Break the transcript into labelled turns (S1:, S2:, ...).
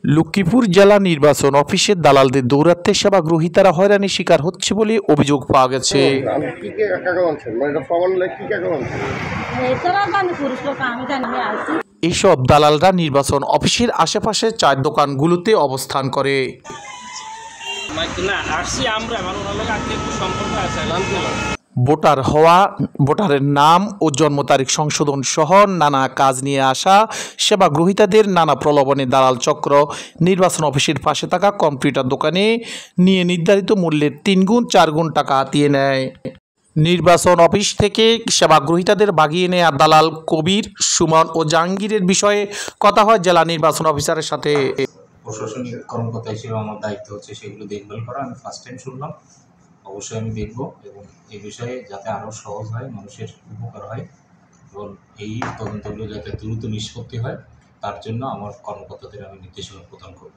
S1: লক্ষ্মীপুর জেলা নির্বাচন অফিসের দালালদের দৌরাত্ম্যে সেবা গ্রহীতারা হয়রানির শিকার হচ্ছে বলে অভিযোগ পাওয়া গেছে। এইসব দালালরা নির্বাচন অফিসের আশেপাশে চায়ের দোকানগুলোতে অবস্থান করে। ভোটার হওয়া, ভোটারের নাম ও জন্ম তারিখ সংশোধন সহ নানা কাজ নিয়ে আসা সেবা গ্রহীতাদের নানা প্রলোভনে দালাল চক্র নির্বাচন অফিসের পাশে থাকা কম্পিউটার দোকানে নিয়ে নির্ধারিত মূল্যের 3 গুণ 4 গুণ টাকা হাতিয়ে নেয়। নির্বাচন অফিস থেকে সেবা গ্রহীতাদের ভাগিয়ে নেয়া দালাল কবির, সুমন ও জাহাঙ্গীরের বিষয়ে কথা হয় জেলা নির্বাচন অফিসারের সাথে।
S2: প্রশাসনিক কর্মকর্তা হিসেবে আমার দায়িত্ব হচ্ছে সেগুলো দেখভাল করা। আমি ফার্স্ট টাইম শুনলাম, অবশ্যই আমি দেখব এবং এই বিষয়ে যাতে আরও সহজ হয়, মানুষের উপকার হয় এবং এই তদন্তগুলো যাতে দ্রুত নিষ্পত্তি হয় তার জন্য আমার কর্মকর্তাদের আমি নির্দেশনা প্রদান করব।